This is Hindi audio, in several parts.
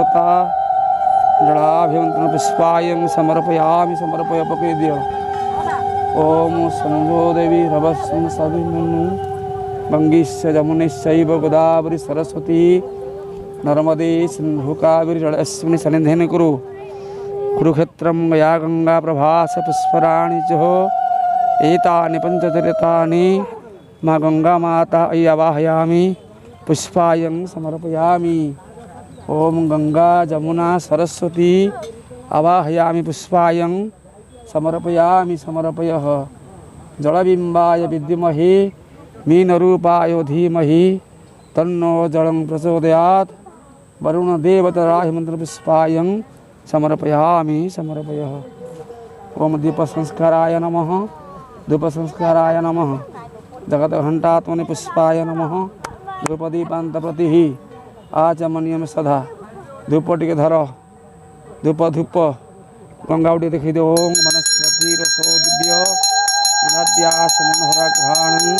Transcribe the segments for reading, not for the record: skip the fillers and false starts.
देवता जलाभिमंत्रण पुष्पायं समर्पयामि समर्पय पकेद्य ओम संजो देवी रभस्म सविनु गंगीश्च जमुनेश्चैव गोदावरी सरस्वती नर्मदे सिंधु कावेरी जलेस्मिन् सन्निधिं कुरु कुरुक्षेत्रं गया गंगा प्रभास पुष्पराणि च एतानि पंचचरितानि माँ गंगा माता अयि आवाहयामि पुष्पायं समर्पयामि ओम गंगा जमुना सरस्वती आवाहयामि पुष्पायं समर्पयामि समर्पयः जलबिम्बाय विद्महे मीनरूपाय धीमहि तन्नो जलं प्रचोदयात् वरुणदेवतराहिमन्त्र पुष्पायं समर्पयामि समर्पयः ओम दीपसंस्काराय नमः धूपसंस्काराय नमः जगद्घण्टात्मने पुष्पाय नमः धूपदीपान्तप्रतिः आचमनीयम सदा धूप टिके धर धूप धूप गंगाउटी देखी दे ओम वनस्पति रसो दिव्य नद्यास मनोहराघ्राणं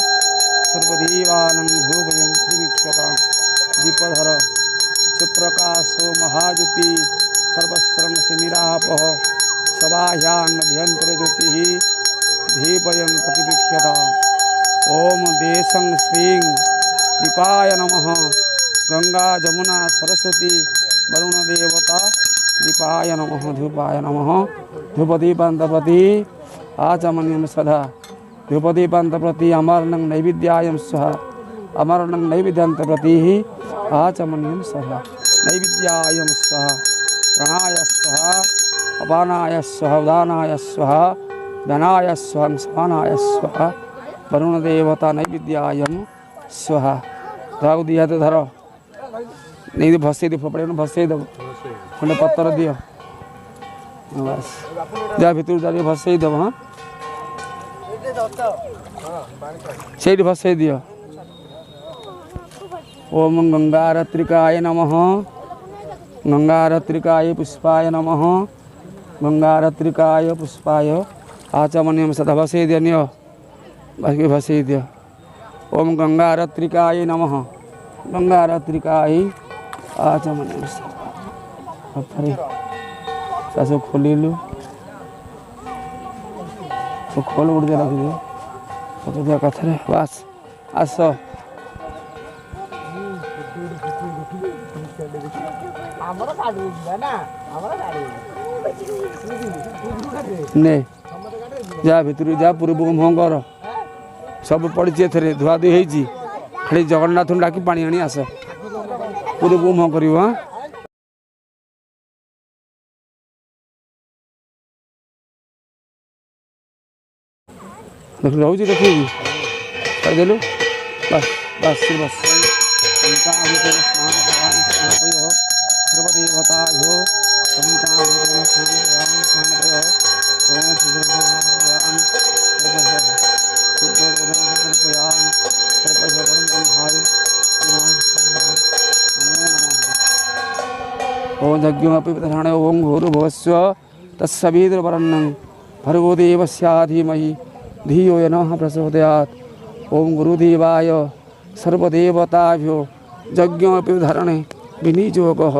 सर्वदेवानं धूपयं त्रिवीक्षतां दीपधर सुप्रकाशो महाज्योति सर्वस्त्रं सुमिरापः सबाह्यान्नभ्यन्तरे ज्योतिः दीपयं प्रतिवीक्षताम् ओम देशं श्रीं दीपाय नमः गंगा जमुना सरस्वती वरुण देवता दीपाय नमः धूपाय नमः धूपदीपान्तप्रति आचमनीयं सदा धूपदीपान्तप्रति अमरणं नैवेद्यायं स्वाहा अमरणं नैवेद्यान्तप्रतिः आचमनीयं सदा नैवेद्यायं स्वाहा प्रणाय स्वाहा अपानाय स्वाहा उदानाय स्वाहा धनाय स्वाहा समानाय स्वाहा वरुण देवता नैवेद्यायं स्वाहा धाग दिया तो धर नहीं भसई दे फोपड़े भसई दब खंडे पत्तर दियो बस जा भितर जा भसई दब हाँ से भसई दियो ओम गंगारत्रिकाय नमः गंगारत्रिकाय पुष्पाय नमः गंगारत्रिकाय पुष्पाय आचमनीयम सदा भसई दियो बस भसई दियो ओम गंगारत्रिकाय नमः गंगारत्रिकाय आचमनीयम सदा सब खोलू तो खोल उड़ दे रखी दे दिया कथरे बस आस ने जा भितर जा पूर्व मुह कर सब पड़ी थे धुआधुई होती खाली जगन्नाथ डाकी पानी आनी आस पूरे मुह कर रोज देखी देलु बस बस बस सर्वदेवता ओम यज्ञमपि प्रधान ओम भूर्भुवस्व तत्सवितुर्वरेण्यं भर्गो देवस्य धीमहि धियो यो नः प्रचोदयात् ओम गुरुदेवाय सर्वदेवताभ्यो यज्ञमपि धारणे विनियोगः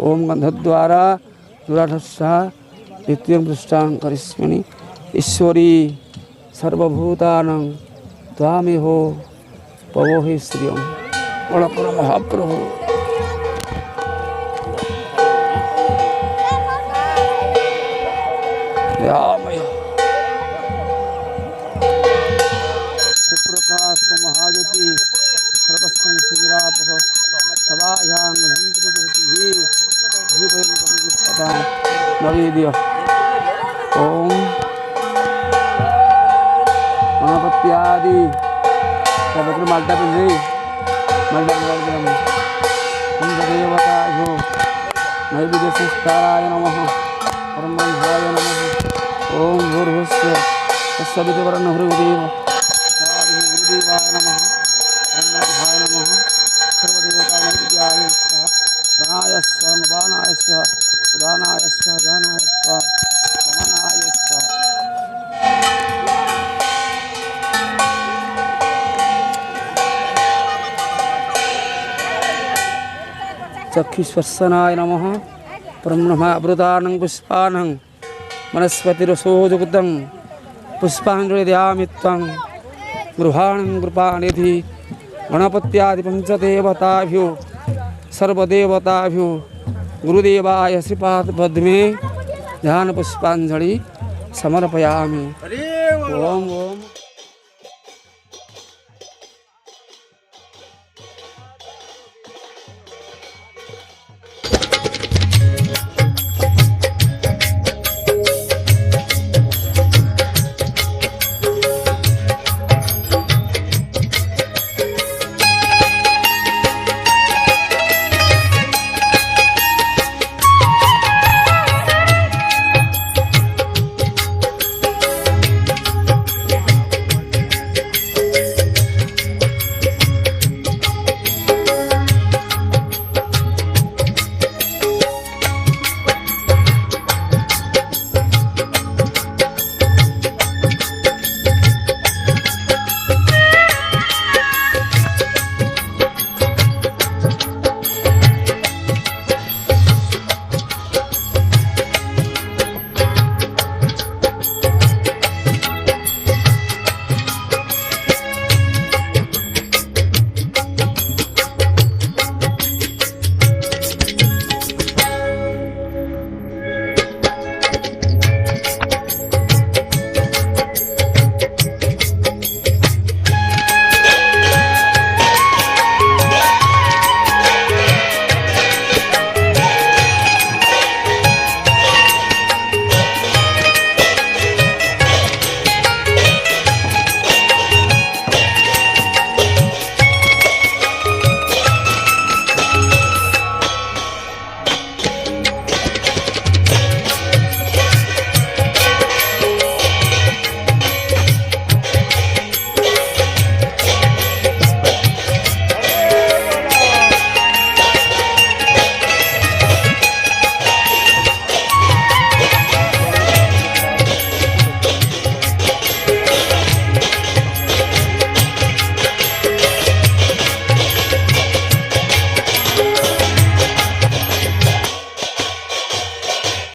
ओम गन्धद्वारा दुराधस्सा नित्यं पृष्ठां करिष्यामि ईश्वरी सर्वभूतानां त्वामेहो पवोहि श्रियं बड़पर महाप्रभु सुप्रकाश महाज्योति सर्वस्वं शिविरापः सभायां ज्योतिः नवेद्य ओम गणपत्यादि सब माल्टा पिंधे देवता हो नैवेद्य संस्काराय नमः परम ब्रह्माय नमः ओम भूर्भुवस्व तत्सवितुर्वरेण्यं भर्गोदेव गुरुदेवाय नमः परम ब्रह्माय नमः सर्वदेवता नैवेद्याय प्राणाय स्वाहा बाणाय स्वाहा उदानाय स्वाहा ध्यानाय स्वाहा समानाय स्वाहा चक्षुस्पर्शनाय नमः ब्रह्मवृतानं पुष्पानं वनस्पतिरसोजुगुतं पुष्पाञ्जलि दयामि त्वं गृहाणं कृपानिधि गणपत्यादि पंचदेवताभ्यो सर्वदेवताभ्यो गुरुदेवाय श्रीपादपद्मे ध्यान पुष्पांजलि समर्पयामि। ओम